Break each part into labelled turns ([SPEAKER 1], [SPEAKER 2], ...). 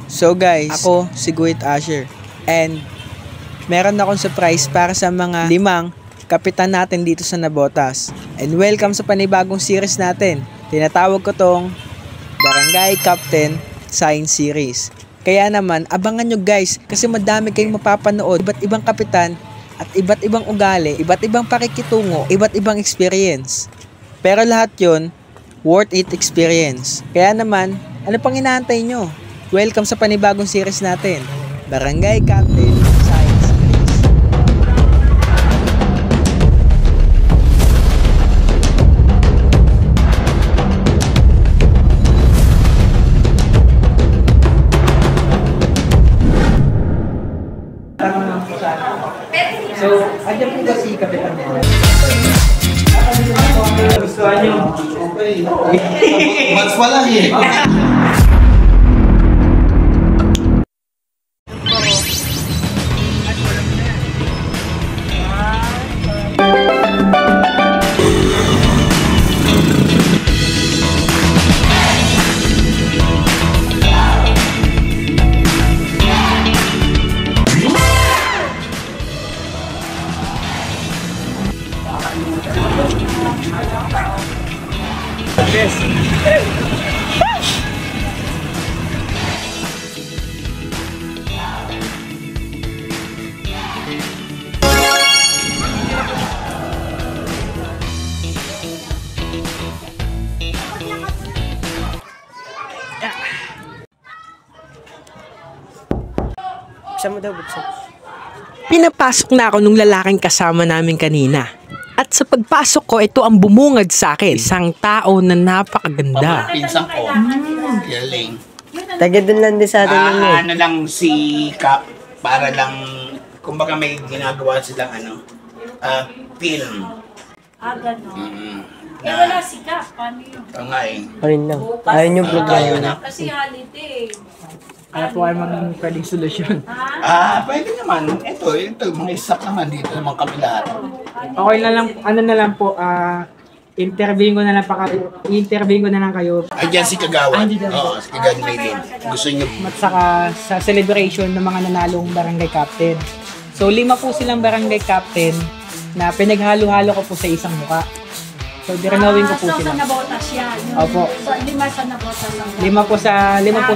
[SPEAKER 1] So guys, ako si Guhit Asher and meron akong surprise para sa mga 5 kapitan natin dito sa Nabotas. And welcome sa panibagong series natin. Tinatawag ko tong Barangay Captain Science Series. Kaya naman, abangan nyo guys kasi madami kayong mapapanood. Iba't ibang kapitan at iba't ibang ugali, iba't ibang pakikitungo, iba't ibang experience. Pero lahat yon worth it experience. Kaya naman, ano pang inaantay nyo? Welcome sa panibagong series natin, Barangay Captain Science Series. So, andyan po ba si Kapitan mo? Gustuhan nyo? Okay.
[SPEAKER 2] Mas pala eh.
[SPEAKER 1] Yes. Buksan mo daw, buksan. Pinapasok na ako nung lalaking kasama namin kanina. At sa pagpasok ko, ito ang bumungad sa akin. Isang tao na napakaganda.
[SPEAKER 2] Pinsang ko. Galing.
[SPEAKER 3] Taga dun lang din sa atin yun eh.
[SPEAKER 2] Ano lang si Cap, para lang, kumbaga may ginagawa silang film.
[SPEAKER 4] Gano'n. Wala si Cap, paano yun?
[SPEAKER 2] Ito nga eh.
[SPEAKER 3] Ayun lang. Ayun yung problema.
[SPEAKER 4] Kasi holiday.
[SPEAKER 1] Ano po ay maging pwedeng solusyon?
[SPEAKER 2] Pwede naman. Ito, mga isap naman dito, mga kapilahan.
[SPEAKER 1] Okay na lang, ano na lang po, interviewin ko na lang kayo.
[SPEAKER 2] Ayan si Kagawan. Oo, si Kagawan Maylin. Gusto niyo.
[SPEAKER 1] At saka sa celebration ng mga nanalong barangay captain. So 5 po silang barangay captain na pinaghalo-halo ko po sa isang muka. So direnawin ko po
[SPEAKER 4] So
[SPEAKER 1] sila.
[SPEAKER 4] sa Nabotas yan.
[SPEAKER 1] Opo.
[SPEAKER 4] So 5 sa Nabotas lang.
[SPEAKER 1] 5 po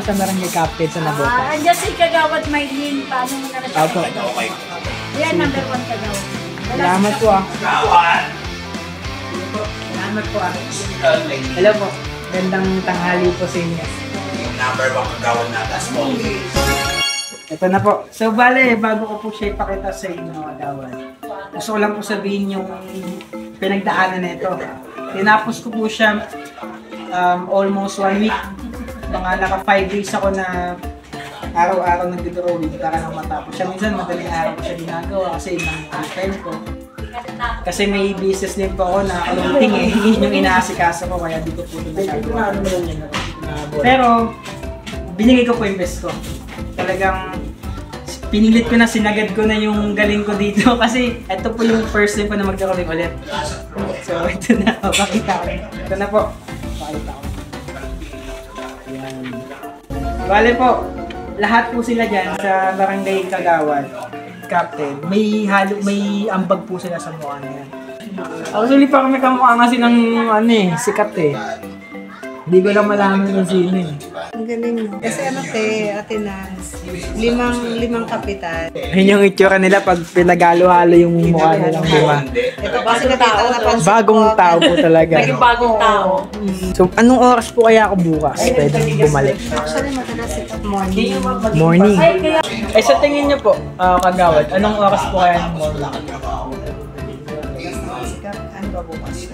[SPEAKER 1] sa barangay captain sa Nabotas.
[SPEAKER 4] Andiyan si Kagawad Maylin, paano mo na
[SPEAKER 1] Opo.
[SPEAKER 2] Okay.
[SPEAKER 4] yan, number 1 Kagawad.
[SPEAKER 1] Salamat po
[SPEAKER 2] Kagawan!
[SPEAKER 1] Salamat po Hello po. Gandang tanghali po sa inyo.
[SPEAKER 2] Yung number 1 Kagawan na, that's all.
[SPEAKER 1] Ito na po. So, bale, bago ko po siya ipakita sa inyo, Kagawan, gusto ko lang po sabihin yung pinagdaanan na ito. Tinapos ko po siya almost 1 week. Mga naka 5 days ako na araw-araw nagdodrawing para nang matapos siya. Minsan, madaling araw ko siya ginagawa kasi nang time ko. Kasi may business din po ako na kalunting eh. Yun yung inaasikaso ko kaya di ko po ito nagagawa. Pero, binigay ko po yung best ko. Talagang pinilit ko na, sinagad ko na yung galing ko dito kasi ito po yung first time ko na magdrawing ulit. So, ito na. Pakita ko. Ito na po. Pakita ko. Ayan. Bale po, lahat po sila dyan sa Barangay Kagawan Captain. May ambag po sila sa mukha na yan. Actually, pa kami kamukha kasi ng sikat eh. Hindi ko lang malaman kung sino eh.
[SPEAKER 5] Ang galing mo. Kasi Ate Naz, 5 kapitan.
[SPEAKER 1] Ayun yung itsura nila pag pinagalo-halo yung mukha nilang 5.
[SPEAKER 5] Ito kasi nakita na pansin
[SPEAKER 1] Bagong tao po talaga.
[SPEAKER 4] Naging bagong tao.
[SPEAKER 1] So, anong oras po kaya ako bukas? Pwede bumalik.
[SPEAKER 5] Actually, madalas ito morning.
[SPEAKER 1] Morning. Eh, sa tingin niyo po, Kagawad, anong oras po kaya ng morning?
[SPEAKER 5] Ano ba bukas?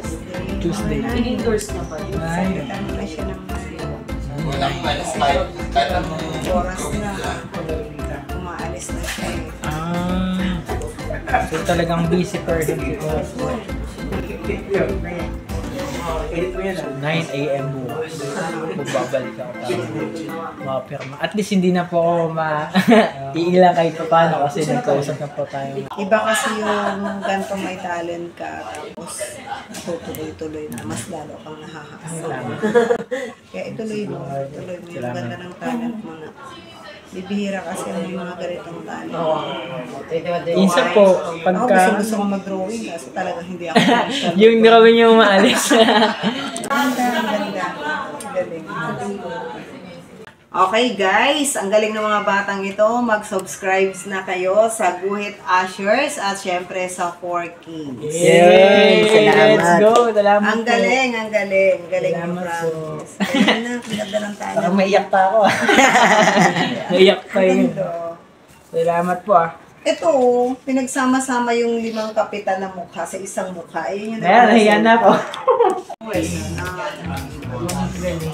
[SPEAKER 1] Tuesday.
[SPEAKER 4] Indoors na ba?
[SPEAKER 1] Ay.
[SPEAKER 5] Ano na siya ng
[SPEAKER 2] Walang
[SPEAKER 5] oras na. Umaalis na siya.
[SPEAKER 1] So, talagang busy person dito. 9 AM bukas. Magbabalik ako para mapirma. At least hindi na po ako iilang kahit pa paano kasi nagkausap na po tayo.
[SPEAKER 5] Iba kasi yung gantong may talent ka tapos natutuloy-tuloy na mas lalo kang nahahasa. Kaya ituloy mo yung ganda ng talent mo na Bibihira kasi ang mga ganitong talent.
[SPEAKER 1] Minsan po,
[SPEAKER 5] Ako
[SPEAKER 1] pagka
[SPEAKER 5] gusto ko mag-drawing kasi talaga hindi ako professional.
[SPEAKER 1] yung drawing yung maalis.
[SPEAKER 5] Ganda, ang ganda. Ang galing. Okay guys, ang galing ng mga batang ito. Mag-subscribe na kayo sa Guhit Ashers at syempre sa 4Kings.
[SPEAKER 3] Yay! Salamat.
[SPEAKER 1] Let's go! Salamat
[SPEAKER 5] Ang
[SPEAKER 1] po.
[SPEAKER 5] galing, ang galing. Ang galing ng
[SPEAKER 1] Salamat po.
[SPEAKER 5] practice. Galing na, ganda ng talent.
[SPEAKER 1] Parang maiyak pa ako. Maiyak pa yun.
[SPEAKER 5] Ganda.
[SPEAKER 1] Salamat po ah.
[SPEAKER 5] Ito, pinagsama-sama yung 5 kapitan na mukha sa isang mukha. Ayun yung
[SPEAKER 1] Ayan, nahiya na ako.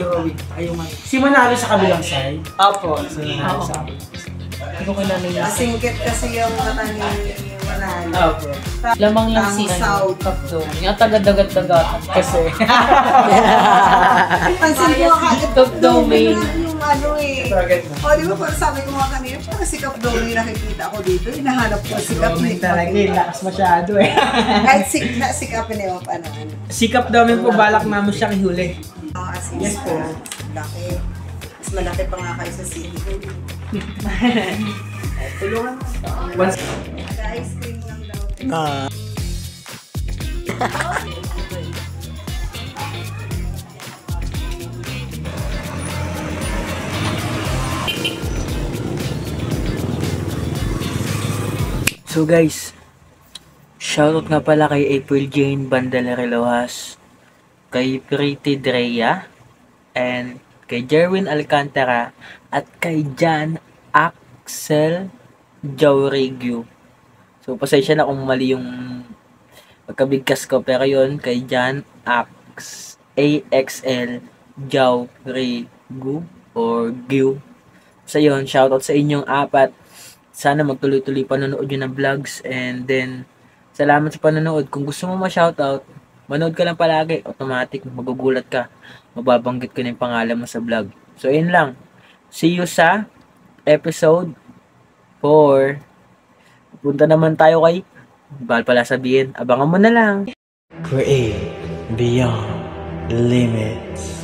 [SPEAKER 1] Drawing. Ayun man. Si Manalo sa kabilang side? Opo. Si Manalo sa kabilang side. Hindi ko kilala niya.
[SPEAKER 5] Masingkit kasi yung mata ni Manalo.
[SPEAKER 1] Opo.
[SPEAKER 6] Lamang lang
[SPEAKER 5] Ang
[SPEAKER 6] si
[SPEAKER 5] south.
[SPEAKER 6] Kapdo. Yung tagadagat-dagatan.
[SPEAKER 1] Kasi.
[SPEAKER 5] Pansin ko agad
[SPEAKER 6] Top domain.
[SPEAKER 5] yung ano eh. O, di ba parang sabi ko mga kanina, parang si Cap Domain nakikita ko dito. Hinahanap ko si Cap.
[SPEAKER 1] Drawing talaga eh. Lakas masyado eh.
[SPEAKER 5] Kahit si Cap ni Op, ano.
[SPEAKER 1] Sikap namin po balak namin siyang ihuli.
[SPEAKER 5] Yes po. Laki. Mas malaki pa nga kayo sa city. Tulungan mo.
[SPEAKER 1] Once
[SPEAKER 5] Ice cream lang daw.
[SPEAKER 7] So guys, shoutout nga pala kay April Jane Bandalareloas, kay Pretty Drea, and kay Jerwin Alcantara, at kay Jan Axel Jauregio. So pasensya na kung mali yung pagkabigkas ko, pero yun kay Jan AXL Jauregio or Gyu. So yun, shoutout sa inyong apat. Sana magtuloy-tuloy panonood nyo ng vlogs, and then salamat sa panonood. Kung gusto mo ma-shoutout, manood ka lang palagi, automatic magugulat ka, mababanggit ko na yung pangalan mo sa vlog. So yun lang, see you sa episode 4. Punta naman tayo kay bawal pala sabihin, abangan mo na lang.
[SPEAKER 3] Create beyond limits.